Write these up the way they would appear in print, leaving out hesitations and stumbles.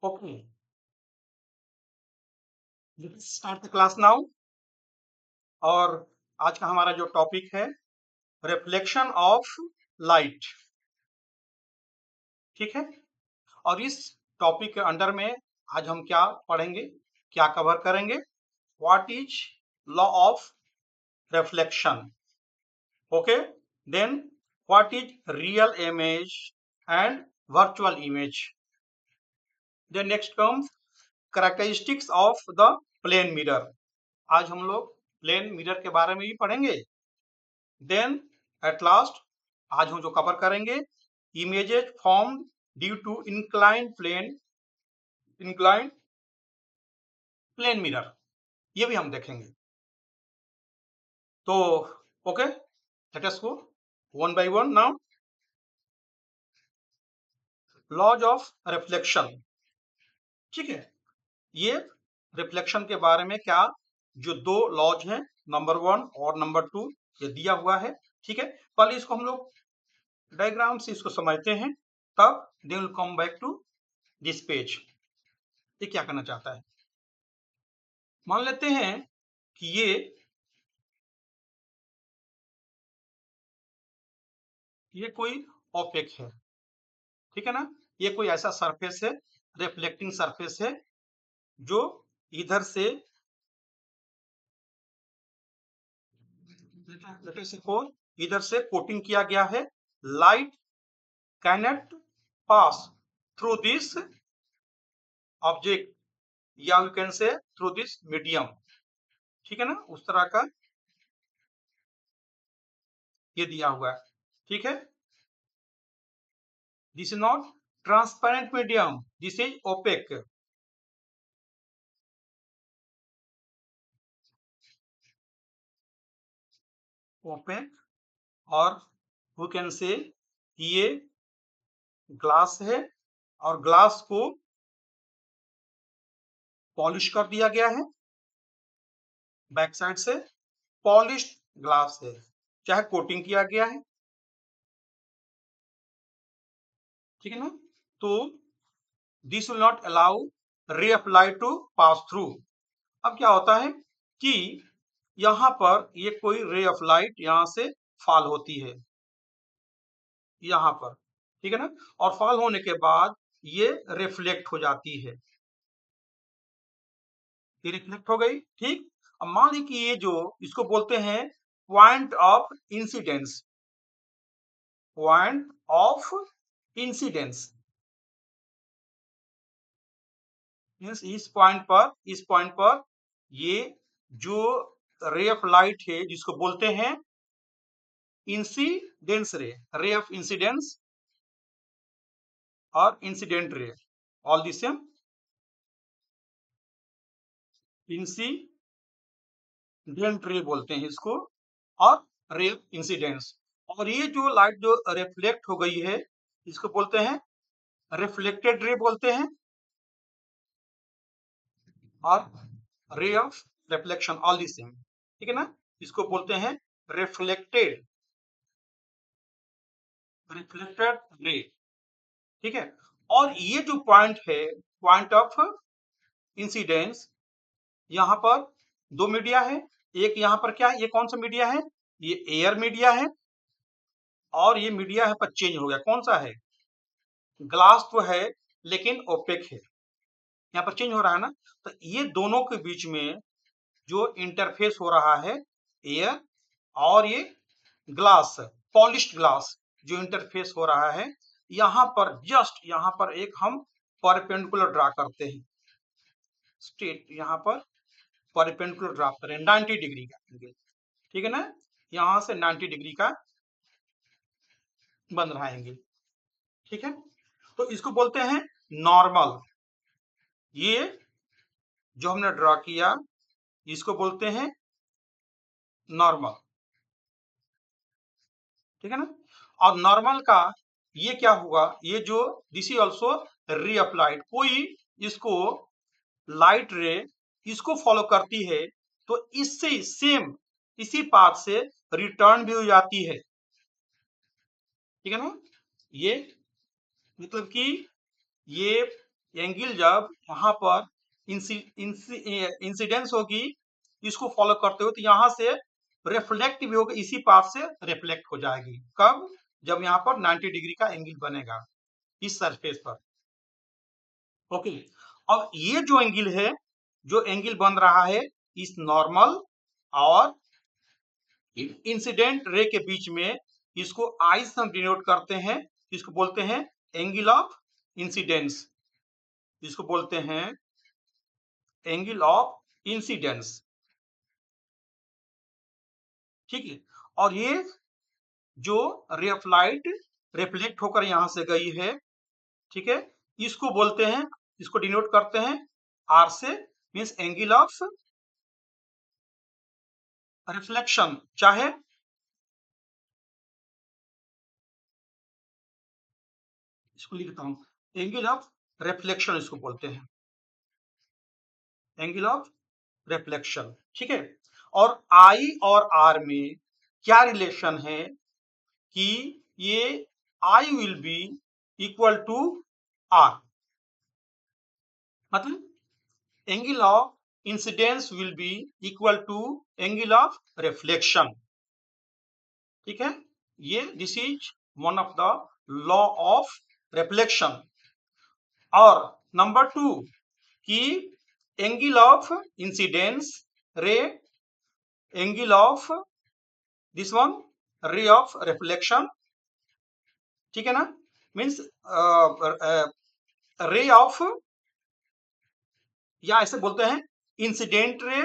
Okay, let's start the class now. और आज का हमारा जो टॉपिक है रिफ्लेक्शन ऑफ लाइट, ठीक है। और इस टॉपिक के अंडर में आज हम क्या पढ़ेंगे, क्या कवर करेंगे? What is law of reflection, okay. Then what is real image and virtual image. Then next comes characteristics of the plane mirror. आज हम लोग प्लेन मिरर के बारे में भी पढ़ेंगे। देन एट लास्ट आज हम जो कवर करेंगे images form due to inclined plane mirror, ये भी हम देखेंगे। तो okay, let us go one by one now. Laws of reflection, ठीक है। ये रिफ्लेक्शन के बारे में क्या जो दो लॉज हैं, नंबर 1 और नंबर 2, ये दिया हुआ है, ठीक है। पहले इसको हम लोग डायग्राम से इसको समझते हैं, तब they will come back to this page. ये क्या करना चाहता है, मान लेते हैं कि ये कोई ऑब्जेक्ट है, ठीक है ना। ये कोई ऐसा सरफेस है, रिफ्लेक्टिंग सरफेस है, जो इधर से इधर से कोटिंग किया गया है। Light cannot pass through this object, या you can say through this medium, ठीक है ना। उस तरह का ये दिया हुआ है, ठीक है। This is not transparent medium, this is opaque, opaque. और वी कैन से ये ग्लास है, और ग्लास को पॉलिश कर दिया गया है, बैक साइड से पॉलिश्ड ग्लास है, चाहे कोटिंग किया गया है, ठीक है ना। तो this will not allow ray of light to pass through. अब क्या होता है कि यहाँ पर ये कोई रे ऑफ लाइट यहाँ से फॉल होती है, यहाँ पर, ठीक है ना। और फॉल होने के बाद ये रिफ्लेक्ट हो जाती है, ये रिफ्लेक्ट हो गई, ठीक। अब मान ली कि ये जो इसको बोलते हैं point of incidence, point of incidence means इस पॉइंट पर ये जो रे ऑफ लाइट है, जिसको बोलते हैं इंसिडेंस रे ऑफ इंसिडेंस और incident ray, all the same, incident ray बोलते हैं इसको, और रे ऑफ इंसिडेंस। और ये जो लाइट जो रिफ्लेक्ट हो गई है, इसको बोलते हैं रिफ्लेक्टेड रे बोलते हैं, और रे of reflection, all the same, ठीक है ना। इसको बोलते हैं रिफ्लेक्टेड रे, ठीक है। और ये जो पॉइंट है, पॉइंट ऑफ इंसिडेंस, यहाँ पर दो मीडिया है। एक यहाँ पर क्या है, ये कौन सा मीडिया है, ये एयर मीडिया है, और ये मीडिया है पर चेंज हो गया, कौन सा है, ग्लास तो है लेकिन ओपेक है, यहाँ पर चेंज हो रहा है ना। तो ये दोनों के बीच में जो इंटरफेस हो रहा है, एयर और ये ग्लास, पॉलिश्ड ग्लास जो इंटरफेस हो रहा है, यहाँ पर जस्ट यहाँ पर एक हम परपेंडिकुलर ड्रा करते हैं, स्ट्रेट यहाँ पर परपेंडिकुलर ड्रा करें 90 डिग्री का एंगल, ठीक है ना। यहाँ से 90 डिग्री का बन रहा है एंगल, ठीक है। तो इसको बोलते हैं नॉर्मल। ये जो हमने ड्रा किया, इसको बोलते हैं नॉर्मल, ठीक है ना। और नॉर्मल का ये क्या हुआ, ये जो दिस इज ऑल्सो रे ऑफ लाइट, कोई इसको लाइट रे इसको फॉलो करती है, तो इससे सेम इसी पाथ से रिटर्न भी हो जाती है, ठीक है ना। ये मतलब कि ये एंगल जब यहाँ पर इंसिडेंस होगी इसको फॉलो करते हुए, तो यहाँ से रिफ्लेक्ट भी होगा, इसी पाथ से रिफ्लेक्ट हो जाएगी। कब? जब यहाँ पर 90 डिग्री का एंगल बनेगा इस सरफेस पर। ओके, अब ये जो एंगल है, जो एंगल बन रहा है इस नॉर्मल और इंसिडेंट रे के बीच में, इसको आई से हम डिनोट करते हैं, इसको बोलते हैं एंगल ऑफ इंसिडेंस, इसको बोलते हैं एंगल ऑफ इंसिडेंस। ठीक है, और ये जो रे ऑफ लाइट रिफ्लेक्ट होकर यहां से गई है, ठीक है, इसको बोलते हैं, इसको डिनोट करते हैं आर से, मींस एंगल ऑफ रिफ्लेक्शन। चाहे इसको लिखता हूं, एंगल ऑफ रिफ्लेक्शन इसको बोलते हैं, एंगल ऑफ रिफ्लेक्शन। ठीक है, और आई और आर में क्या रिलेशन है कि ये i will be equal to r, मतलब angle of incidence will be equal to angle of reflection. ठीक है, ये this is one of the law of reflection. और नंबर 2 कि angle of incidence ray, angle of this one ray of reflection, ठीक है ना, means ray of, या ऐसे बोलते हैं इंसिडेंट रे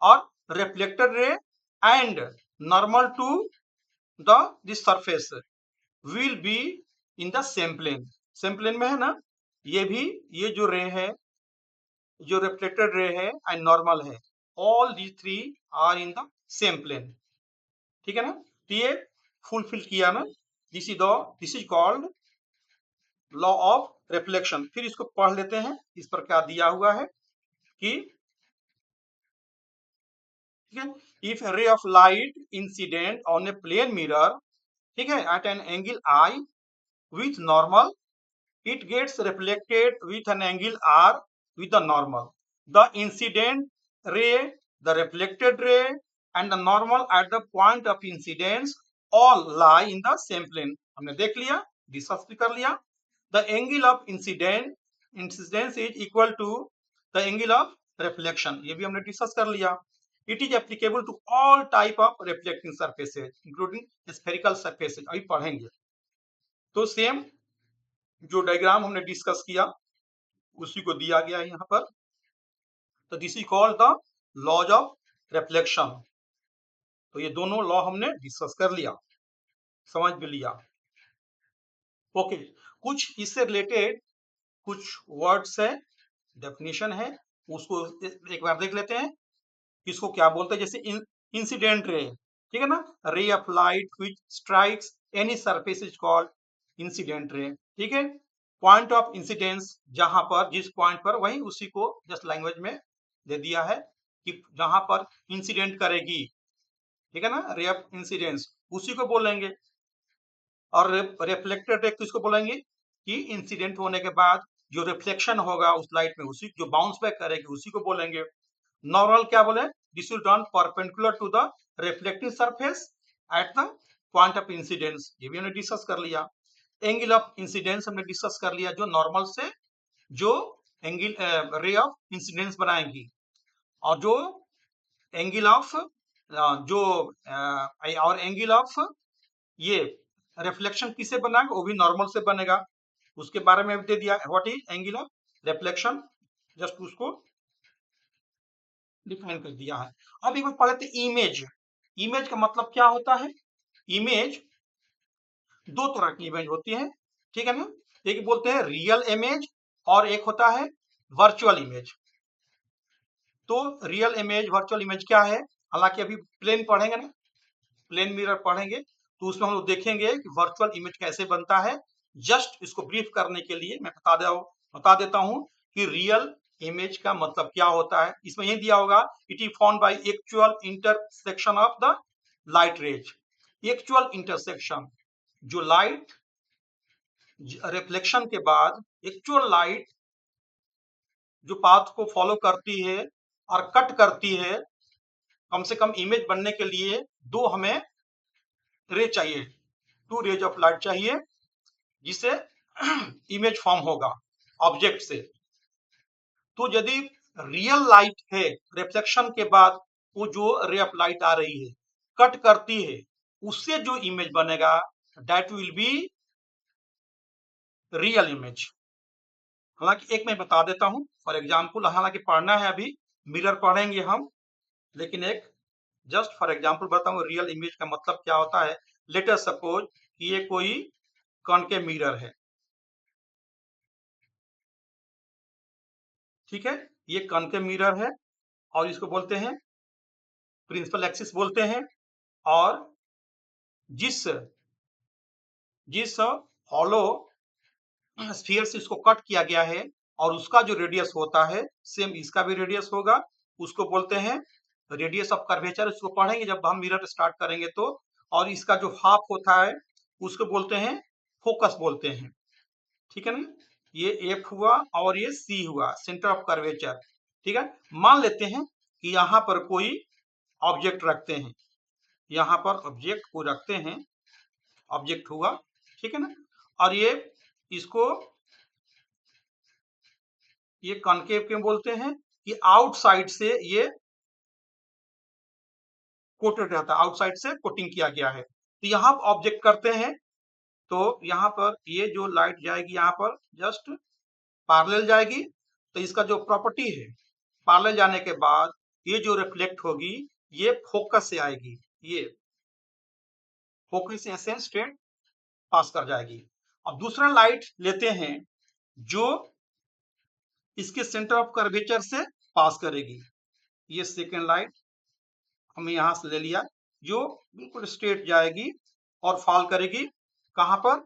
और reflected ray and normal to the this surface will be in the same plane. Same plane में है ना, ये भी, ये जो रे है, जो रिफ्लेक्टेड रे है एंड नॉर्मल है, all the three are in the same plane. ठीक है ना, तो ये फुलफिल किया ना, this is called law of reflection. फिर इसको पढ़ लेते हैं, इस पर क्या दिया हुआ है कि, ठीक है, if ray of light incident on a plane mirror, ठीक है, at an angle i with normal, it gets reflected with an angle r with the normal. The incident ray, the reflected ray and the normal at the point of incidence all lie in the same plane. हमने देख लिया, discuss भी कर लिया। The angle of incidence is equal to the angle of reflection, ये भी हमने discuss कर लिया। It is applicable to all type of reflecting surfaces including spherical surfaces, अभी पढ़ेंगे। तो सेम जो डायग्राम हमने डिस्कस किया उसी को दिया गया है यहाँ पर। तो this is called the laws of reflection. तो ये दोनों लॉ हमने डिस्कस कर लिया, समझ भी लिया। ओके, कुछ इससे रिलेटेड कुछ वर्ड्स है, डेफिनेशन है, उसको एक बार देख लेते हैं, इसको क्या बोलते हैं। जैसे इंसिडेंट रे, ठीक है ना, रे of light which strikes any surface is called incident ray. ठीक है, पॉइंट ऑफ इंसिडेंस, जहां पर जिस पॉइंट पर, वही उसी को जस्ट लैंग्वेज में दे दिया है कि जहां पर इंसिडेंट करेगी, ठीक है ना, रे ऑफ इंसिडेंस, उसी को बोलेंगे। और रिफ्लेक्टेड रे किसको बोलेंगे कि इंसिडेंट होने के बाद जो रिफ्लेक्शन होगा उस लाइट में, उसी जो बाउंस बैक करेगी उसी को बोलेंगे। नॉर्मल क्या बोले, this will run perpendicular to the reflecting surface at the point of incidence, ये भी हमने डिस्कस कर लिया। एंगल ऑफ इंसिडेंस हमने डिस्कस कर लिया, जो नॉर्मल से जो एंगल रे ऑफ इंसिडेंस बनाएंगी, और जो एंगल ऑफ जो और एंगल ऑफ ये रिफ्लेक्शन किसे बनाएगा, वो भी नॉर्मल से बनेगा, उसके बारे में दे दिया what is angle of reflection, just उसको डिफाइन कर दिया है। अब एक बार पढ़ लेते इमेज। इमेज का मतलब क्या होता है। इमेज दो तरह की इमेज होती है, ठीक है ना, एक बोलते हैं रियल इमेज और एक होता है वर्चुअल इमेज। तो रियल इमेज, वर्चुअल इमेज क्या है, हालांकि अभी प्लेन पढ़ेंगे ना, प्लेन मिरर पढ़ेंगे, तो उसमें हम लोग देखेंगे कि वर्चुअल इमेज कैसे बनता है। जस्ट इसको ब्रीफ करने के लिए मैं बता देता हूं कि रियल इमेज का मतलब क्या होता है। इसमें यही दिया होगा, it is found by actual intersection of the light rays. Actual intersection, जो लाइट रिफ्लेक्शन के बाद एक्चुअल लाइट जो पाथ को फॉलो करती है और कट करती है, कम से कम इमेज बनने के लिए दो हमें रे चाहिए, 2 रेज ऑफ लाइट चाहिए, जिससे इमेज फॉर्म होगा ऑब्जेक्ट से। तो यदि रियल लाइट है, रिफ्लेक्शन के बाद वो जो रे ऑफ लाइट आ रही है कट करती है, उससे जो इमेज बनेगा that will be real image. हालांकि एक मैं बता देता हूं फॉर एग्जांपल, हालांकि पढ़ना है अभी, मिरर पढ़ेंगे हम, लेकिन एक जस्ट फॉर एग्जांपल बताऊं रियल इमेज का मतलब क्या होता है। लेट अस सपोज ये कोई कॉनकेव मिरर है, ठीक है, ये कॉनकेव मिरर है और इसको बोलते हैं प्रिंसिपल एक्सिस बोलते हैं। और जिस जिस हॉलो स्फीयर से इसको कट किया गया है और उसका जो रेडियस होता है सेम इसका भी रेडियस होगा, उसको बोलते हैं रेडियस ऑफ कर्वेचर। इसको पढ़ेंगे जब हम मिरर स्टार्ट करेंगे तो। और इसका जो हाफ होता है उसको बोलते हैं फोकस बोलते हैं, ठीक है ना। ये एफ हुआ और ये सी हुआ, सेंटर ऑफ कर्वेचर, ठीक है। मान लेते हैं कि यहाँ पर कोई ऑब्जेक्ट रखते हैं, यहाँ पर ऑब्जेक्ट को रखते हैं, ऑब्जेक्ट हुआ, ठीक है ना। और ये इसको ये कॉनकेव क्यों बोलते हैं कि आउटसाइड से ये कोटेड रहता है, आउटसाइड से कोटिंग किया गया है। तो यहाँ ऑब्जेक्ट करते हैं तो यहाँ पर ये जो लाइट जाएगी यहाँ पर जस्ट पैरेलल जाएगी, तो इसका जो प्रॉपर्टी है पैरेलल जाने के बाद ये जो रिफ्लेक्ट होगी ये फोकस से आएगी, ये फोकस से ऐसे स्ट्रेट पास कर जाएगी। अब दूसरा लाइट लेते हैं जो इसके सेंटर ऑफ कर्वेचर से पास करेगी, ये सेकेंड लाइट हमने यहां से ले लिया, जो बिल्कुल स्ट्रेट जाएगी और फॉल करेगी कहां पर,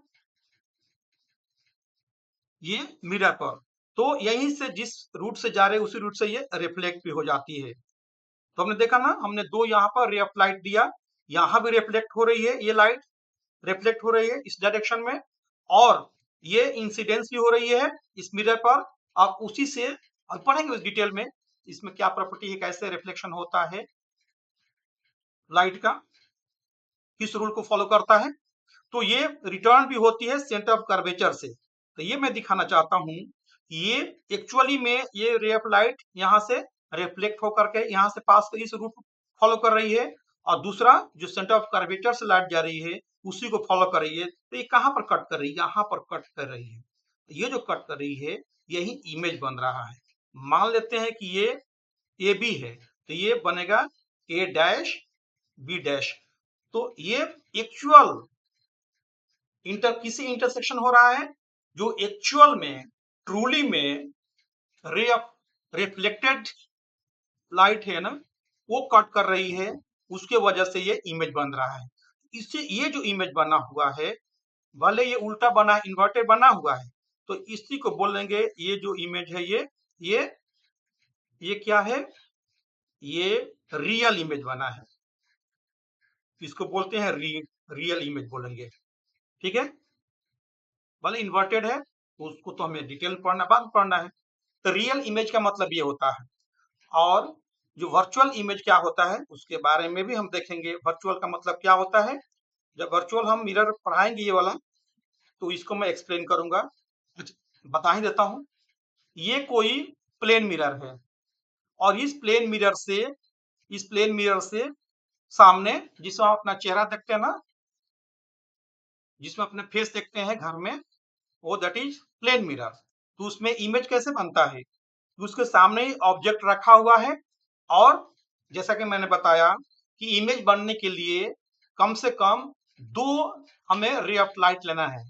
ये मिरर पर। तो यहीं से जिस रूट से जा रहे उसी रूट से ये रिफ्लेक्ट भी हो जाती है। तो हमने देखा ना, हमने दो यहाँ पर रे ऑफ लाइट दिया, यहाँ भी रिफ्लेक्ट हो रही है, ये लाइट रिफ्लेक्ट हो रही है इस डायरेक्शन में, और ये इंसिडेंस भी हो रही है इस मिरर पर। आप उसी से अब पढ़ेंगे उस डिटेल में इसमें क्या प्रॉपर्टी है, कैसे रिफ्लेक्शन होता है लाइट का, किस रूल को फॉलो करता है। तो ये रिटर्न भी होती है सेंटर ऑफ कर्वेचर से। तो ये मैं दिखाना चाहता हूं, ये एक्चुअली में ये रे ऑफ लाइट यहाँ से रिफ्लेक्ट होकर के यहाँ से पास इस रूट फॉलो कर रही है, और दूसरा जो सेंटर ऑफ कर्वेचर से लाइट जा रही है उसी को फॉलो कर रही है। तो ये कहाँ पर कट कर रही है, यहाँ पर कट कर रही है। ये जो कट कर रही है यही इमेज बन रहा है। मान लेते हैं कि ये ए बी है, तो ये बनेगा ए डैश बी डैश। तो ये एक्चुअल किसी इंटरसेक्शन हो रहा है जो एक्चुअल में ट्रूली में रे ऑफ रिफ्लेक्टेड लाइट है ना, वो कट कर रही है, उसके वजह से ये इमेज बन रहा है। इससे ये जो इमेज बना हुआ है, भले ये उल्टा बना इन्वर्टेड बना हुआ है, तो इसी को बोलेंगे ये जो इमेज है ये क्या है, ये रियल इमेज बना है, इसको बोलते हैं रियल इमेज बोलेंगे, ठीक है। भले इन्वर्टेड है तो उसको तो हमें डिटेल पढ़ना, बाद में पढ़ना है। तो रियल इमेज का मतलब ये होता है। और जो वर्चुअल इमेज क्या होता है उसके बारे में भी हम देखेंगे, वर्चुअल का मतलब क्या होता है। जब वर्चुअल हम मिरर पढ़ाएंगे ये वाला, तो इसको मैं एक्सप्लेन करूंगा। बता ही देता हूं, ये कोई प्लेन मिरर है और इस प्लेन मिरर से सामने जिसमें आप अपना चेहरा देखते हैं ना, जिसमें अपने फेस देखते हैं घर में, वो दैट इज प्लेन मिरर। तो उसमें इमेज कैसे बनता है, उसके सामने ही ऑब्जेक्ट रखा हुआ है, और जैसा कि मैंने बताया कि इमेज बनने के लिए कम से कम दो हमें रे ऑफ लाइट लेना है,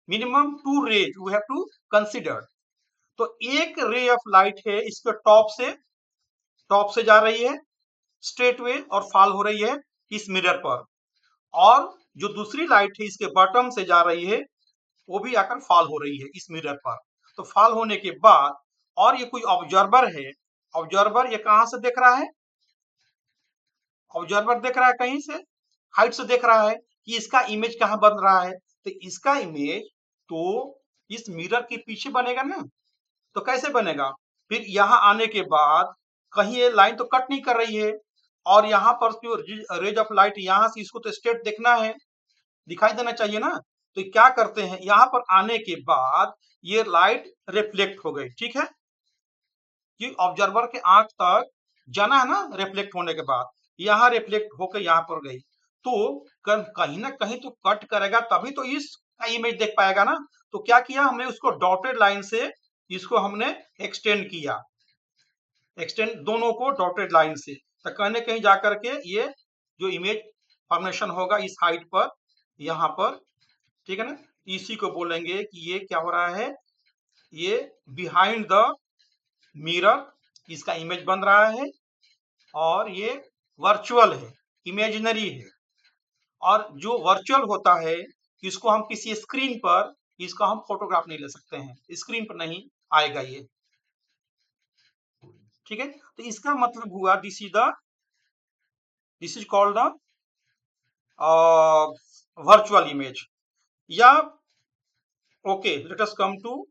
minimum 2 rays we have to consider. तो एक रे ऑफ लाइट है इसके टॉप से जा रही है स्ट्रेट वे और फॉल हो रही है इस मिरर पर, और जो दूसरी लाइट है इसके बॉटम से जा रही है वो भी आकर फॉल हो रही है इस मिरर पर। तो फॉल होने के बाद, और ये कोई ऑब्जर्वर है, ऑब्जर्वर ये कहां से देख रहा है, ऑब्जर्वर देख रहा है कहीं से, हाइट से देख रहा है कि इसका इमेज कहां बन रहा है। तो इसका इमेज तो इस मिरर के पीछे बनेगा ना। तो कैसे बनेगा, फिर यहाँ आने के बाद कहीं ये लाइन तो कट नहीं कर रही है, और यहाँ पर जो रेज ऑफ लाइट यहाँ से इसको तो स्ट्रेट देखना है, दिखाई देना चाहिए ना। तो क्या करते हैं, यहाँ पर आने के बाद ये लाइट रिफ्लेक्ट हो गई, ठीक है, कि ऑब्जर्वर के आंख तक जाना है ना रिफ्लेक्ट होने के बाद, यहाँ रिफ्लेक्ट होकर यहाँ पर गई, तो कहीं ना कहीं तो कट करेगा, तभी तो इसका इमेज देख पाएगा ना। तो क्या किया हमने, उसको डॉटेड लाइन से इसको हमने एक्सटेंड किया, एक्सटेंड दोनों को डॉटेड लाइन से, तो कहीं ना कहीं जाकर के ये जो इमेज फॉर्मेशन होगा इस हाइट पर, यहाँ पर, ठीक है ना, इसी को बोलेंगे कि ये क्या हो रहा है, ये बिहाइंड द मिरर इसका इमेज बन रहा है, और ये वर्चुअल है, इमेजिनरी है। और जो वर्चुअल होता है इसको हम किसी स्क्रीन पर, इसका हम फोटोग्राफ नहीं ले सकते हैं, स्क्रीन पर नहीं आएगा ये, ठीक है। तो इसका मतलब हुआ this is called the virtual image. या okay, let us come to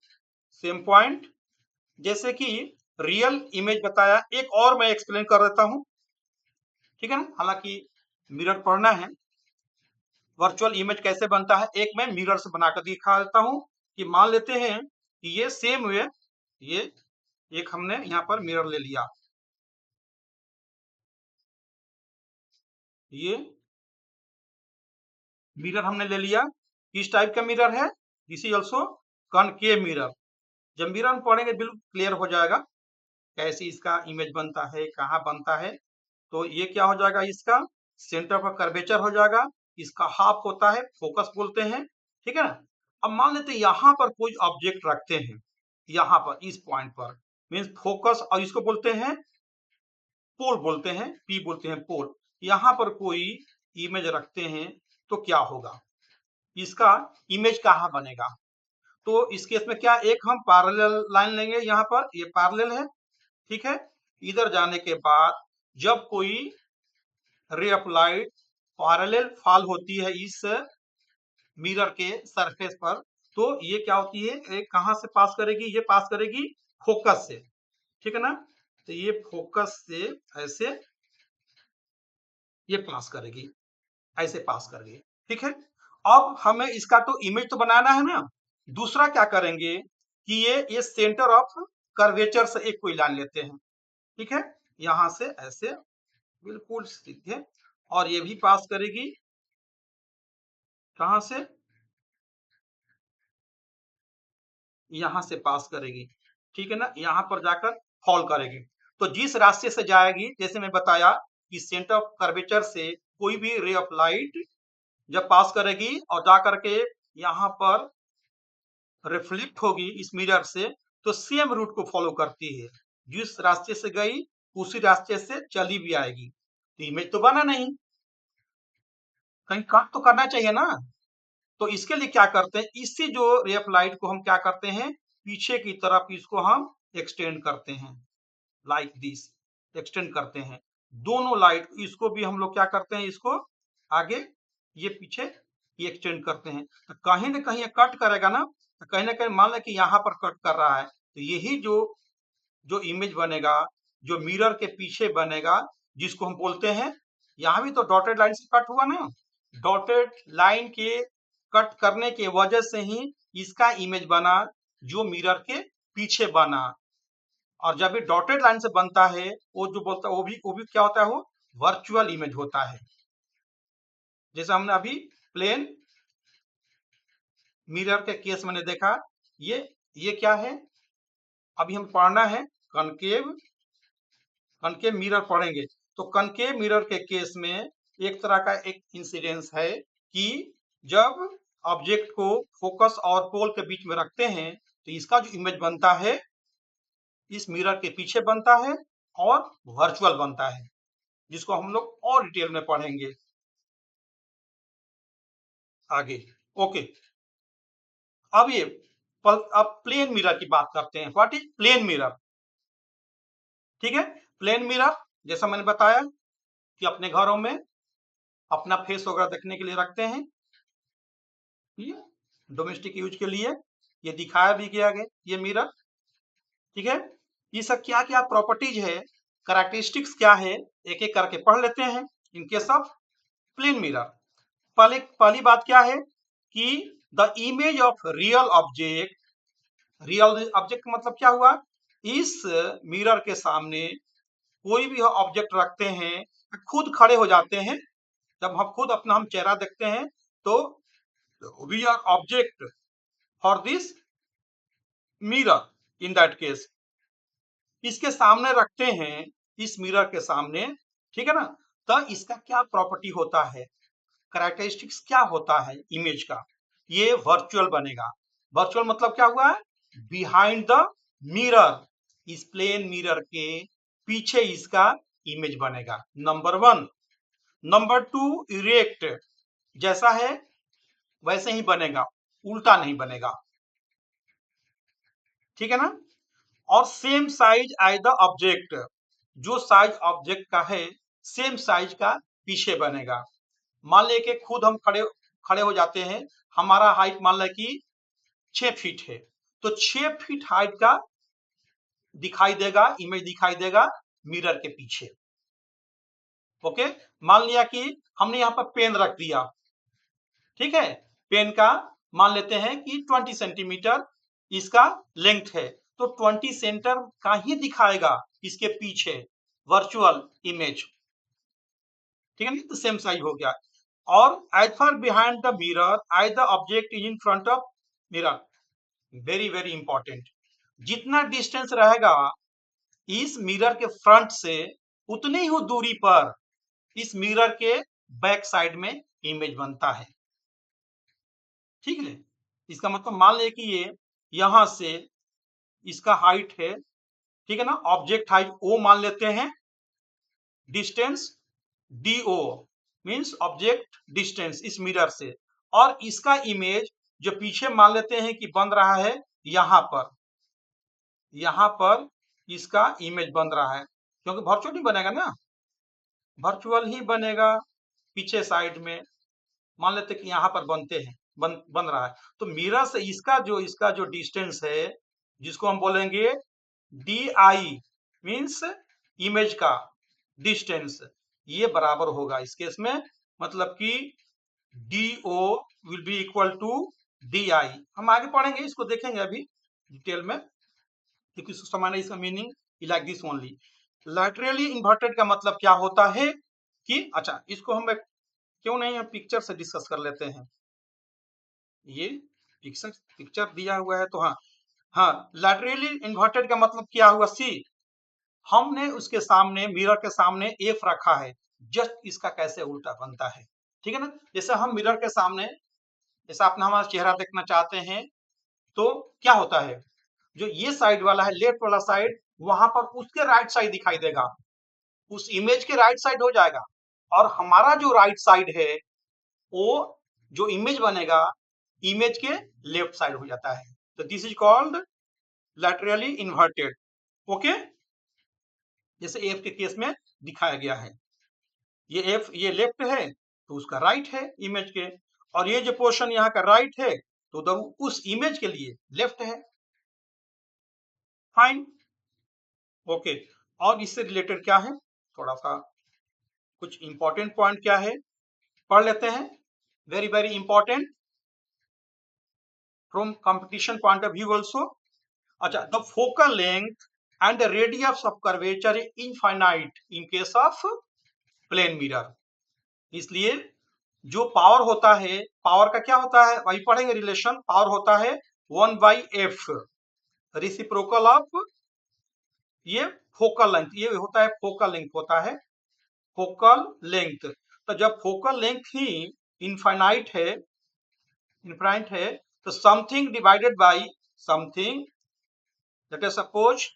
same point. जैसे कि रियल इमेज बताया, एक और मैं एक्सप्लेन कर देता हूं, ठीक है ना, हालांकि मिरर पढ़ना है। वर्चुअल इमेज कैसे बनता है, एक मैं मिरर से बनाकर दिखा देता हूं, कि मान लेते हैं कि ये सेम वे, ये एक हमने यहाँ पर मिरर ले लिया, ये मिरर हमने ले लिया, किस टाइप का मिरर है, this is also concave mirror. जब मिरर हम पढ़ेंगे बिल्कुल क्लियर हो जाएगा कैसे इसका इमेज बनता है, कहाँ बनता है। तो ये क्या हो जाएगा, इसका सेंटर पर कर्वेचर हो जाएगा, इसका हाफ होता है, फोकस बोलते हैं, ठीक है ना। अब मान लेते हैं यहाँ पर कोई ऑब्जेक्ट रखते हैं, यहाँ पर इस पॉइंट पर, मीन्स फोकस, और इसको बोलते हैं पोल, बोलते हैं पी, बोलते हैं पोल। यहाँ पर कोई इमेज रखते हैं तो क्या होगा, इसका इमेज कहाँ बनेगा। तो इस केस में क्या, एक हम पैरेलल लाइन लेंगे, यहाँ पर ये पैरेलल है, ठीक है। इधर जाने के बाद जब कोई रे ऑफ लाइट पैरेलल फॉल होती है इस मिरर के सरफेस पर, तो ये क्या होती है, एक कहां से पास करेगी, ये पास करेगी फोकस से, ठीक है ना। तो ये फोकस से ऐसे ये पास करेगी, ऐसे पास करेगी, ठीक है। अब हमें इसका तो इमेज तो बनाना है ना, दूसरा क्या करेंगे कि ये सेंटर ऑफ कर्वेचर से एक कोई लाइन लेते हैं, ठीक है, यहां से ऐसे बिल्कुल सीधे, और ये भी पास करेगी कहां से, यहां से पास करेगी, ठीक है ना, यहां पर जाकर फॉल करेगी। तो जिस रास्ते से जाएगी, जैसे मैं बताया कि सेंटर ऑफ कर्वेचर से कोई भी रे ऑफ लाइट जब पास करेगी और जाकर के यहाँ पर रिफ्लेक्ट होगी इस मिरर से, तो सेम रूट को फॉलो करती है, जिस रास्ते से गई उसी रास्ते से चली भी आएगी। तो इमेज तो बना नहीं, कहीं कट तो करना चाहिए ना। तो इसके लिए क्या करते हैं, इसी जो रे ऑफ लाइट को हम क्या करते हैं, पीछे की तरफ इसको हम एक्सटेंड करते हैं, लाइक दिस, एक्सटेंड करते हैं दोनों लाइट, इसको भी हम लोग क्या करते हैं, इसको आगे ये पीछे ये एक्सटेंड करते हैं। तो कहीं ना कहीं ये कट करेगा ना, तो कहीं ना कहीं मान लें कि यहाँ पर कट कर रहा है, तो यही जो जो इमेज बनेगा, जो मिरर के पीछे बनेगा, जिसको हम बोलते हैं, यहाँ भी तो डॉटेड लाइन से कट हुआ ना, डॉटेड लाइन के कट करने के वजह से ही इसका इमेज बना, जो मिरर के पीछे बना। और जब ये डॉटेड लाइन से बनता है, वो जो बोलता है वो भी क्या होता है, वो वर्चुअल इमेज होता है। जैसे हमने अभी प्लेन मिरर के केस मैंने देखा, ये क्या है, अभी हम पढ़ना है कनकेव मिरर पढ़ेंगे। तो कनकेव मिरर के केस में एक तरह का एक इंसिडेंस है कि जब ऑब्जेक्ट को फोकस और पोल के बीच में रखते हैं, तो इसका जो इमेज बनता है इस मिरर के पीछे बनता है और वर्चुअल बनता है, जिसको हम लोग और डिटेल में पढ़ेंगे आगे। ओके, अब प्लेन मिरर की बात करते हैं। व्हाट इज प्लेन मिरर, ठीक है। प्लेन मिरर जैसा मैंने बताया कि अपने घरों में अपना फेस वगैरह देखने के लिए रखते हैं, डोमेस्टिक यूज के लिए, ये दिखाया भी गया है ये मिरर, ठीक है। इसका क्या क्या प्रॉपर्टीज है, कैरेक्टरिस्टिक्स क्या है, एक एक करके पढ़ लेते हैं। In case of plane mirror, पहली बात क्या है कि the image of real object मतलब क्या हुआ, इस मिरर के सामने कोई भी ऑब्जेक्ट रखते हैं, खुद खड़े हो जाते हैं। जब हम खुद अपना हम चेहरा देखते हैं तो we are object for this mirror. In that case इसके सामने रखते हैं, इस मिरर के सामने, ठीक है ना। तो इसका क्या प्रॉपर्टी होता है, कैरेक्टरिस्टिक्स क्या होता है इमेज का, ये वर्चुअल बनेगा। वर्चुअल मतलब क्या हुआ है, बिहाइंड द मिरर, इस प्लेन मिरर के पीछे इसका इमेज बनेगा, नंबर 1। नंबर 2, इरेक्ट, जैसा है वैसे ही बनेगा, उल्टा नहीं बनेगा, ठीक है ना। और same size as the object, जो साइज ऑब्जेक्ट का है सेम साइज का पीछे बनेगा। मान ले कि खुद हम खड़े हो जाते हैं, हमारा हाइट मान लें कि 6 फीट है, तो 6 फीट हाइट का दिखाई देगा, इमेज दिखाई देगा मिरर के पीछे। ओके, मान लिया कि हमने यहाँ पर पेन रख दिया, ठीक है, पेन का मान लेते हैं कि 20 सेंटीमीटर इसका लेंथ है, तो 20 सेंटर का ही दिखाएगा इसके पीछे वर्चुअल इमेज, ठीक है ना, तो सेम साइज हो गया। और as far behind the mirror as the object is in front of mirror, very very important, जितना डिस्टेंस रहेगा इस मिरर के फ्रंट से उतनी ही दूरी पर इस मिरर के बैक साइड में इमेज बनता है, ठीक है। इसका मतलब मान ले कि ये यहां से इसका हाइट है, ठीक है ना, ऑब्जेक्ट हाइट ओ मान लेते हैं, distance DO means object distance इस मिरर से, और इसका इमेज जो पीछे मान लेते हैं कि बन रहा है यहाँ पर इसका इमेज बन रहा है, क्योंकि वर्चुअल ही बनेगा ना, वर्चुअल ही बनेगा पीछे साइड में, मान लेते कि यहाँ पर बनते हैं, बन रहा है। तो मिरर से इसका जो डिस्टेंस है, जिसको हम बोलेंगे DI मींस इमेज का डिस्टेंस, ये बराबर होगा इस केस में, मतलब कि DO will be equal to DI। हम आगे पढ़ेंगे, इसको देखेंगे अभी डिटेल में, क्योंकि समझना इसका meaning like this only. Laterally inverted का मतलब क्या होता है कि, अच्छा इसको हम क्यों नहीं हम पिक्चर से डिस्कस कर लेते हैं, ये पिक्चर दिया हुआ है तो हाँ, लैटरली इन्वर्टेड का मतलब क्या हुआ, सी हमने उसके सामने मिरर के सामने एफ रखा है, जस्ट इसका कैसे उल्टा बनता है, ठीक है ना। जैसे हम मिरर के सामने, जैसे आपने हमारा चेहरा देखना चाहते हैं, तो क्या होता है, जो ये साइड वाला है लेफ्ट वाला साइड, वहां पर उसके राइट साइड दिखाई देगा, उस इमेज के राइट साइड हो जाएगा, और हमारा जो राइट साइड है वो जो इमेज बनेगा इमेज के लेफ्ट साइड हो जाता है, तो this is called laterally inverted. Okay, जैसे एफ के केस में दिखाया गया है, ये एफ ये लेफ्ट है तो उसका राइट है इमेज के, और ये जो पोर्शन यहाँ का राइट है तो उस इमेज के लिए लेफ्ट है, फाइन। ओके, और इससे रिलेटेड क्या है, थोड़ा सा कुछ इंपॉर्टेंट पॉइंट क्या है पढ़ लेते हैं, very very important from competition point of view also. अच्छा, the focal length and the radius of curvature infinite in case of plane mirror, इसलिए जो पावर होता है, पावर का क्या होता है वही पढ़ेंगे रिलेशन, पावर होता है 1/f, रिसिप्रोकल ऑफ ये फोकल लेंथ, ये होता है फोकल लेंथ होता है, फोकल लेंथ। तो जब फोकल लेंथ ही इनफाइनाइट है तो something divided by something, let us suppose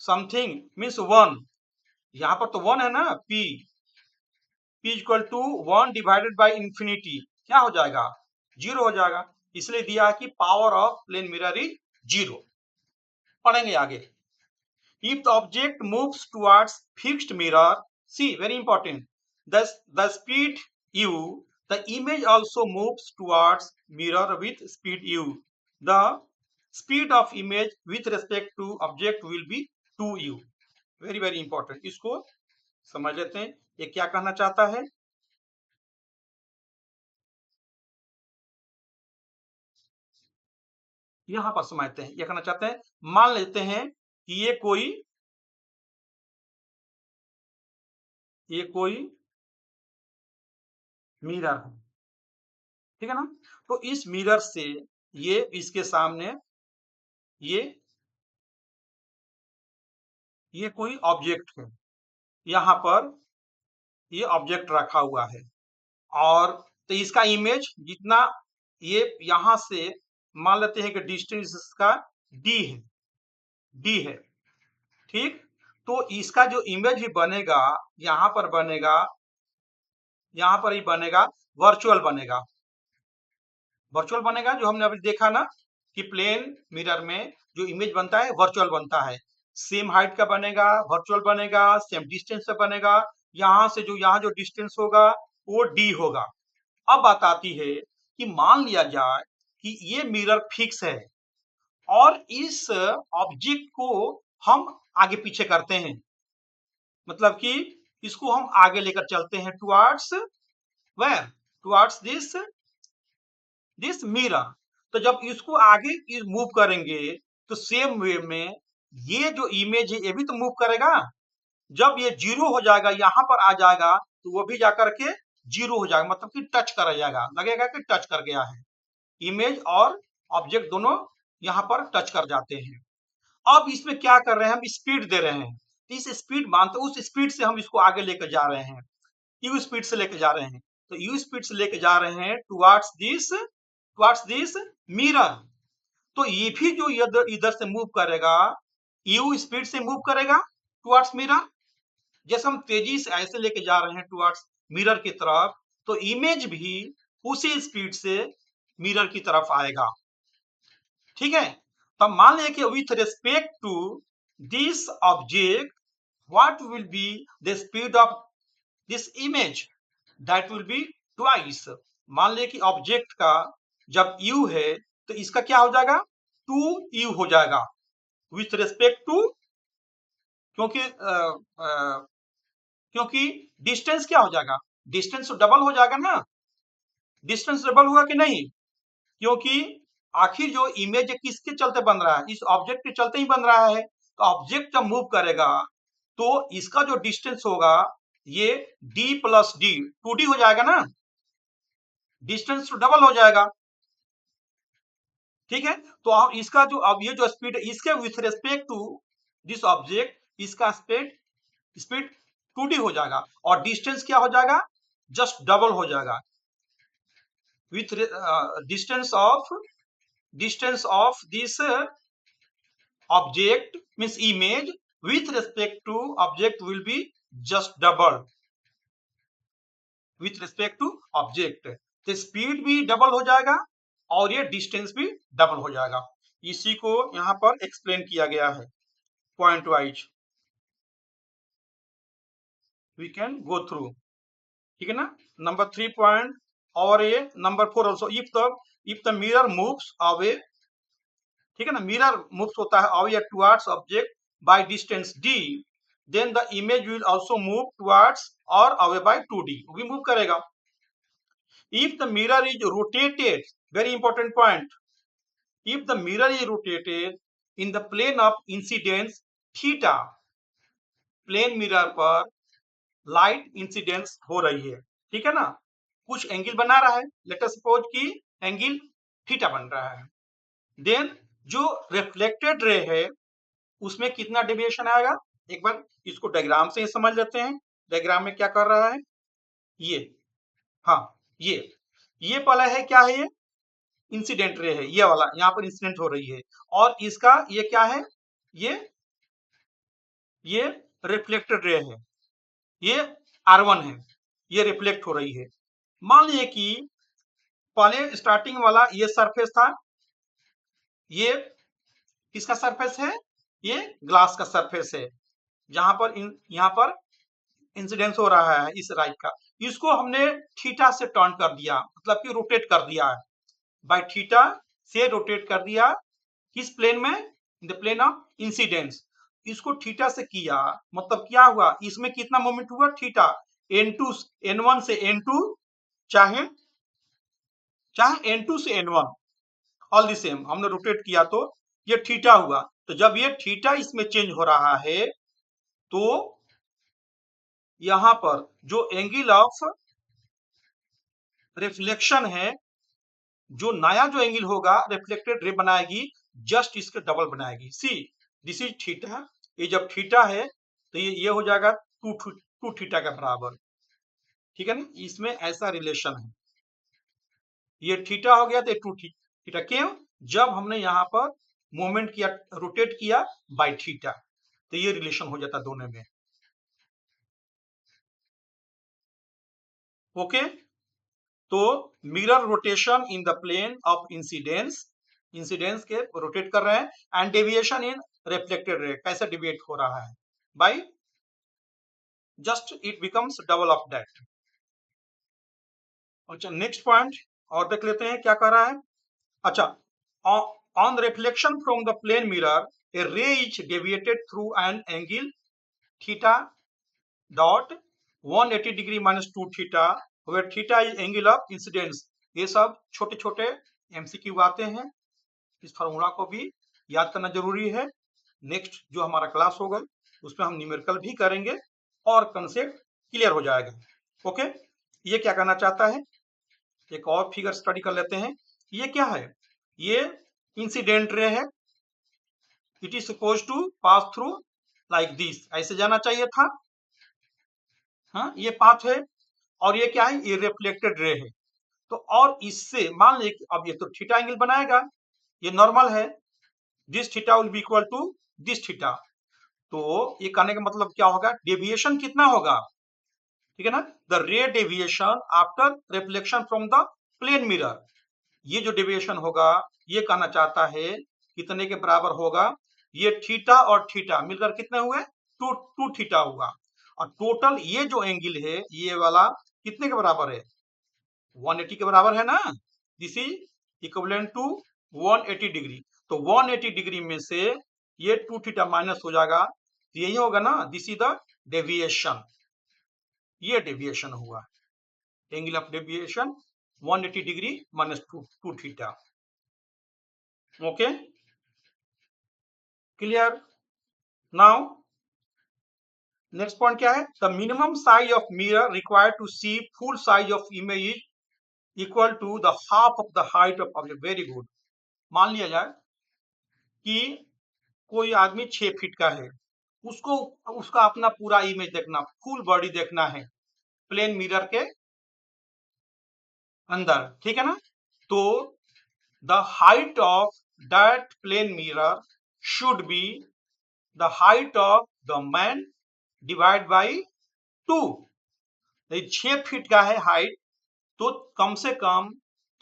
something means 1, यहाँ पर तो 1 है ना, p equal to 1 divided by infinity, क्या हो जाएगा, 0 हो जाएगा, इसलिए दिया कि power of plane mirror is 0। पढ़ेंगे आगे, if the object moves towards fixed mirror, see very important, the speed u, the image also moves towards mirror with speed u, the speed of image with respect to object will be 2u। Very very important, इसको समझ लेते हैं ये क्या कहना चाहता है। यहां पर समझते हैं ये कहना चाहते हैं, मान लेते हैं कि ये कोई मिरर है, ठीक है ना। तो इस मिरर से ये इसके सामने ये कोई ऑब्जेक्ट है, यहाँ पर ये ऑब्जेक्ट रखा हुआ है, और तो इसका इमेज जितना ये यहां से मान लेते हैं कि डिस्टेंस इसका डी है, ठीक। तो इसका जो इमेज भी बनेगा यहाँ पर ही बनेगा वर्चुअल बनेगा जो हमने अभी देखा ना कि प्लेन मिरर में जो इमेज बनता है वर्चुअल बनता है, सेम हाइट का बनेगा, वर्चुअल बनेगा, सेम डिस्टेंस से बनेगा। यहाँ से जो यहाँ जो डिस्टेंस होगा वो डी होगा। अब बात आती है कि मान लिया जाए कि ये मिरर फिक्स है और इस ऑब्जेक्ट को हम आगे पीछे करते हैं, मतलब कि इसको हम आगे लेकर चलते हैं towards where, towards this mirror. तो जब इसको आगे मूव करेंगे तो सेम वे में ये जो इमेज है ये भी तो मूव करेगा। जब ये जीरो हो जाएगा यहाँ पर आ जाएगा तो वो भी जाकर के जीरो हो जाएगा, मतलब कि टच कर जाएगा, लगेगा कि टच कर गया है। इमेज और ऑब्जेक्ट दोनों यहाँ पर टच कर जाते हैं। अब इसमें क्या कर रहे हैं, हम स्पीड दे रहे हैं, तो इस स्पीड मानते उस स्पीड से हम इसको आगे लेकर जा रहे हैं, यू स्पीड से लेकर जा रहे हैं। तो यू स्पीड से लेकर जा रहे हैं टुवर्ड्स दिस मिरर। तो ये भी जो इधर से मूव करेगा यू स्पीड से मूव करेगा टुवर्ड्स मिरर। जैसे हम तेजी से ऐसे लेके जा रहे हैं टुवर्ड्स मिरर की तरफ, तो इमेज भी उसी स्पीड से मिरर की तरफ आएगा, ठीक है। तो मान लें कि with respect to this object what will be the speed of this image, that will be twice. मान ले कि ऑब्जेक्ट का जब u है तो इसका क्या हो जाएगा 2u हो जाएगा विथ रेस्पेक्ट टू, क्योंकि डिस्टेंस क्या हो जाएगा, डिस्टेंस तो डबल हो जाएगा ना। डिस्टेंस डबल हुआ कि नहीं, क्योंकि आखिर जो इमेज किसके चलते बन रहा है, इस ऑब्जेक्ट के चलते ही बन रहा है। तो ऑब्जेक्ट जब मूव करेगा तो इसका जो डिस्टेंस होगा ये d प्लस डी 2d हो जाएगा ना, डिस्टेंस तो डबल हो जाएगा, ठीक है। तो अब इसका जो अब ये जो स्पीड है इसके with respect to this object इसका स्पीड 2d हो जाएगा और डिस्टेंस क्या हो जाएगा जस्ट डबल हो जाएगा with distance of this object means image with respect to object will be just double with respect to object। तो स्पीड भी डबल हो जाएगा और ये डिस्टेंस भी डबल हो जाएगा। इसी को यहाँ पर एक्सप्लेन किया गया है point wise, we can go through, ठीक है ना। नंबर 3 पॉइंट और ये number 4 also, if the mirror moves away, ठीक है ना, मिरर मूव्स होता है away towards object by distance d, then the image will also move towards or away by 2d, वो भी मूव करेगा। if the mirror is rotated, very important point, if the mirror is rotated in the plane of incidence theta, plane mirror पर light incidence हो रही है, ठीक है ना, कुछ एंगल बना रहा है, लेट अस सपोज कि एंगल थीटा बन रहा है, देन जो रिफ्लेक्टेड रे है उसमें कितना डेविएशन आएगा, एक बार इसको डायग्राम से समझ लेते हैं। डायग्राम में क्या कर रहा है ये, हाँ ये वाला है, क्या है ये इंसिडेंट रे है, ये वाला यहाँ पर इंसिडेंट हो रही है, और इसका ये क्या है ये रिफ्लेक्टेड रे है, ये R1 है, ये रिफ्लेक्ट हो रही है। मान लीजिए कि पहले स्टार्टिंग वाला ये सरफेस था, ये किसका सरफेस है, ये ग्लास का सरफेस है, जहां पर यहाँ पर इंसिडेंस हो रहा है इस राइट का, इसको हमने थीटा से टर्न कर दिया, मतलब कि रोटेट कर दिया है, बाय थीटा से रोटेट कर दिया किस प्लेन में? In the plane of incidence. इसको थीटा से किया, मतलब क्या हुआ, इसमें कितना मोमेंट हुआ? थीटा। n2 n1 से n2 चाहे n2 से n1 ऑल द सेम, हमने रोटेट किया तो ये थीटा हुआ। तो जब ये थीटा इसमें चेंज हो रहा है तो यहां पर जो एंगल ऑफ रिफ्लेक्शन है, जो नया जो एंगल होगा रिफ्लेक्टेड रे बनाएगी, जस्ट इसके डबल बनाएगी। See this is theta. ये जब थीटा है तो ये हो जाएगा टू थीटा के बराबर, ठीक है ना। इसमें ऐसा रिलेशन है, ये थीटा हो गया तो टू थीटा। क्यों? जब हमने यहाँ पर मोमेंट किया, रोटेट किया बाय थीटा, तो ये रिलेशन हो जाता दोनों में। ओके, तो mirror rotation in the plane of incidence, incidence के रोटेट कर रहे हैं, and deviation in reflected ray, कैसे डिविएट हो रहा है? By just it becomes double of that. अच्छा, नेक्स्ट पॉइंट और देख लेते हैं क्या कर रहा है। अच्छा, on reflection from the plane mirror a ray is deviated through an angle theta dot 180 degree minus 2 theta, where theta is angle of incidence. ये सब छोटे छोटे एमसीक्यू आते हैं, इस फार्मूला को भी याद करना जरूरी है। नेक्स्ट जो हमारा क्लास होगा उसमें हम न्यूमेरिकल भी करेंगे और कंसेप्ट क्लियर हो जाएगा। ओके, ये क्या करना चाहता है, एक और फिगर स्टडी कर लेते हैं। ये क्या है? ये इंसिडेंट रे है, it is suppose to pass through like this, ऐसे जाना चाहिए था। हाँ, ये पाथ है, और ये क्या है? ये रिफ्लेक्टेड रे है। तो और इससे मान लीजिए अब ये तो थीटा एंगल बनाएगा, ये नॉर्मल है, this theta will be equal to this theta. तो ये कहने का मतलब क्या होगा? डेविएशन कितना होगा, ठीक है ना। The ray deviation after reflection from the plane mirror, ये जो डेविएशन होगा ये कहना चाहता है कितने के बराबर होगा? ये थीटा और थीटा मिलकर कितने हुए? टू थीटा हुआ। और टोटल ये जो एंगल है ये वाला कितने के बराबर है? 180 के बराबर है ना। This is equivalent to 180 degree. तो 180 डिग्री में से ये 2 थीटा माइनस हो जाएगा, तो यही होगा ना, दिस इज द डेविएशन। ये डेविएशन हुआ, angle of deviation 180 degree minus 2 थीटा। Okay, clear? Now next point क्या है? The minimum size of mirror required to see full size of image is equal to the half of the height of object. Very good. मान लिया जाए कि कोई आदमी 6 feet का है, उसको उसका अपना पूरा इमेज देखना, फुल बॉडी देखना है प्लेन मिरर के अंदर, ठीक है ना। तो the height of that plane mirror should be the height of the man divide by 2। 6 feet का है हाइट, तो कम से कम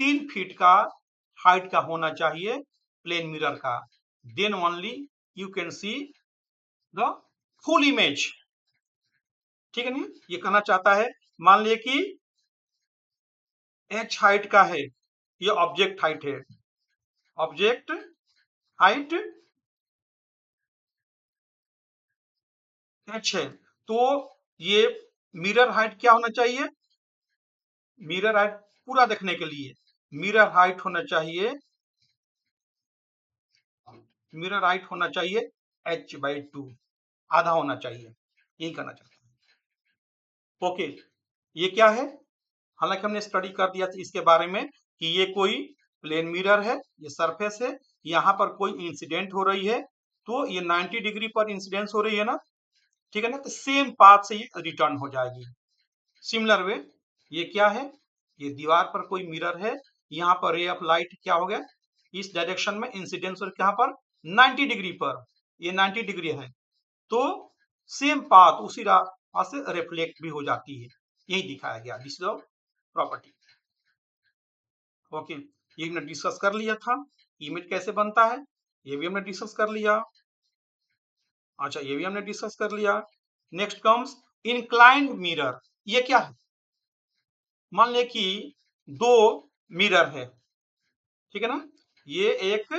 3 फीट का हाइट का होना चाहिए प्लेन मिरर का, then only you can see the full image, ठीक है ना। ये कहना चाहता है, मान लिया कि h हाइट का है, ये ऑब्जेक्ट हाइट है, ऑब्जेक्ट हाइट h है, तो ये मिरर हाइट क्या होना चाहिए? मिरर हाइट पूरा देखने के लिए मिरर हाइट होना चाहिए, मिरर हाइट होना चाहिए h/2, आधा होना चाहिए, यही करना चाहता हूँ। ओके, ये क्या है? हालांकि हमने स्टडी कर दिया था इसके बारे में कि ये कोई प्लेन मिरर है, ये सरफेस है, यहाँ पर कोई इंसिडेंट हो रही है, तो ये 90 डिग्री पर इंसिडेंस हो रही है ना, ठीक है ना। तो सेम पाथ से ये रिटर्न हो जाएगी। सिमिलर वे ये क्या है? ये दीवार पर कोई मिरर है, यहाँ पर रे ऑफ लाइट क्या हो गया, इस डायरेक्शन में इंसिडेंस और यहाँ पर 90 डिग्री पर, ये 90 डिग्री है, तो सेम पाथ उसी राह से रिफ्लेक्ट भी हो जाती है, यही दिखाया गया, दिस इज प्रॉपर्टी। ओके, ये हमने डिस्कस कर लिया था, इमेज कैसे बनता है ये भी हमने डिस्कस कर लिया। अच्छा, ये भी हमने डिस्कस कर लिया। Next comes inclined mirror. ये क्या है? मान ले कि दो मिरर है, ठीक है ना, ये एक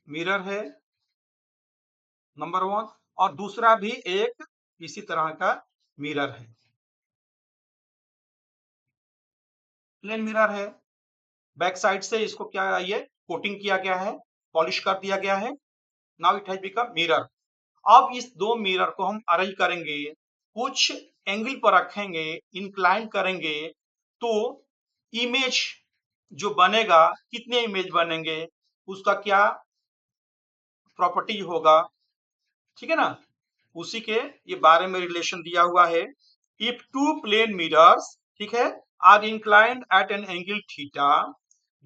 मिरर है नंबर 1, और दूसरा भी एक इसी तरह का मिरर है, प्लेन मिरर है। बैक साइड से इसको क्या ये कोटिंग किया गया है, पॉलिश कर दिया गया है। Now it has become mirror. अब इस दो मिरर को हम अरेंज करेंगे, कुछ एंगल पर रखेंगे, इंक्लाइन करेंगे, तो इमेज जो बनेगा, कितने इमेज बनेंगे, उसका क्या प्रॉपर्टी होगा, ठीक है ना, उसी के ये बारे में रिलेशन दिया हुआ है। इफ टू प्लेन मिरर्स, ठीक है, are inclined at an angle theta,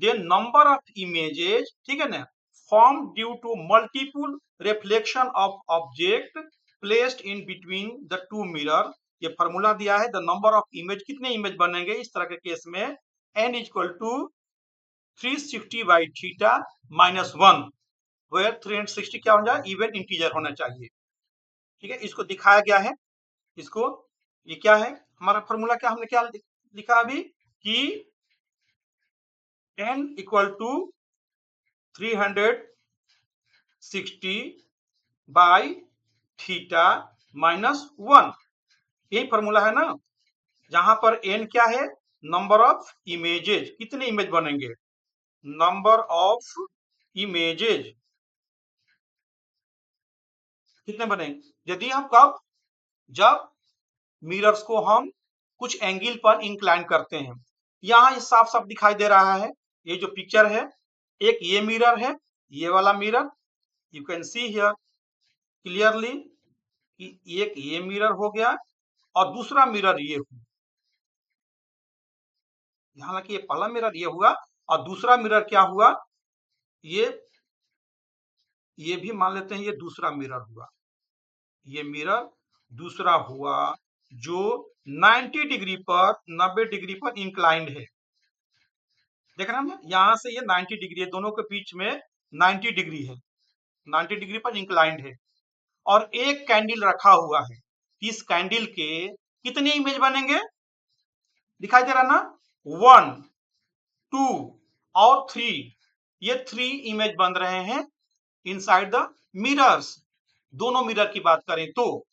then number of images, ठीक है ना, form due to multiple reflection of object placed in between the two mirror, ये फॉर्मूला दिया है। द नंबर ऑफ इमेज, कितने image बनेंगे इस तरह के केस में, n equal to 360 by theta minus 1, where 360 क्या हो जाए, इवन इंटीजर होना चाहिए, ठीक है। इसको दिखाया गया है, इसको, ये क्या है हमारा फॉर्मूला, क्या हमने क्या लिखा अभी कि n equal to 360 by theta minus 1, यही फॉर्मूला है ना, जहां पर n क्या है, नंबर ऑफ इमेजेज, कितने इमेज बनेंगे, नंबर ऑफ इमेजेज कितने बनेंगे, यदि हम कब, जब मिरर्स को हम कुछ एंगल पर इंक्लाइन करते हैं। यहाँ ये साफ साफ दिखाई दे रहा है, ये जो पिक्चर है, एक ये मिरर है, ये वाला mirror, you can see here clearly कि एक ये मिरर हो गया और दूसरा मिरर ये हुआ, हालांकि ये पहला मिरर ये हुआ और दूसरा मिरर क्या हुआ, ये भी मान लेते हैं ये दूसरा मिरर हुआ, ये मिरर दूसरा हुआ जो 90 डिग्री पर, 90 डिग्री पर इंक्लाइंड है, देख रहे हैं ना, यहां से ये 90 डिग्री है, दोनों के बीच में 90 डिग्री है, 90 डिग्री पर इंक्लाइंड है, और एक कैंडल रखा हुआ है। इस कैंडल के कितने इमेज बनेंगे, दिखाई दे रहा ना, 1, 2 और 3, ये 3 इमेज बन रहे हैं इनसाइड द मिरर्स। दोनों मिरर की बात करें तो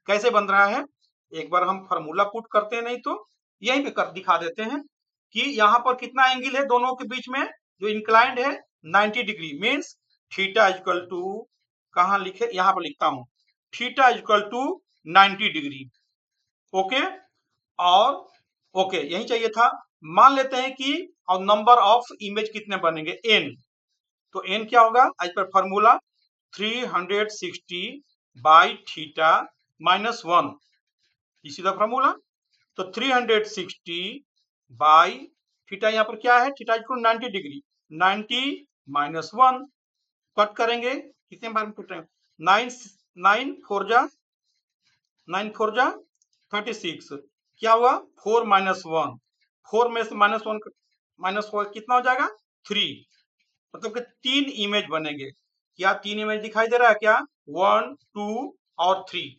कैसे बन रहा है, एक बार हम फॉर्मूला पुट करते हैं, नहीं तो यहीं पे कर दिखा देते हैं कि यहाँ पर कितना एंगल है दोनों के बीच में, जो इंक्लाइंड है 90 degree, means theta equal to, कहाँ लिखे, यहाँ पर लिखता हूं, theta equal to 90 degree, okay, और ओके यही चाहिए था। मान लेते हैं कि और नंबर ऑफ इमेज कितने बनेंगे, n, तो n क्या होगा, as per formula 360 by theta minus 1, इसी का फॉर्मूला, तो 360 बाई थीटा, यहाँ पर क्या है, theta equal 90 degree, 90 minus 1, cut करेंगे, कितने बार में कट करेंगे, 9 4 जा 36, क्या हुआ 4 माइनस 1, 4 में से माइनस 1 कितना हो जाएगा 3, मतलब कि 3 इमेज बनेंगे, क्या 3 इमेज दिखाई दे रहा है क्या, 1 2 और 3।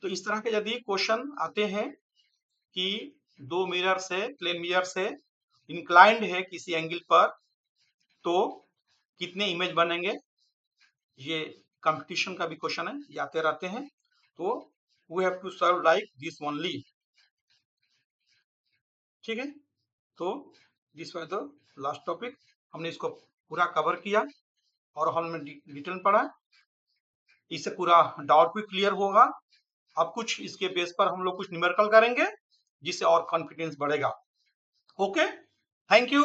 तो इस तरह के यदि क्वेश्चन आते हैं कि दो मिरर से, प्लेन मिरर से इंक्लाइंड है किसी एंगल पर, तो कितने इमेज बनेंगे, ये कंपटीशन का भी क्वेश्चन है, ये आते रहते हैं, तो we have to serve like this only, ठीक है। तो this was the last topic, हमने इसको पूरा कवर किया और हमने डिटेल पढ़ा, इससे पूरा डाउट भी क्लियर होगा। अब कुछ इसके बेस पर हम लोग कुछ न्यूमेरिकल करेंगे जिससे और कॉन्फिडेंस बढ़ेगा। Okay, thank you.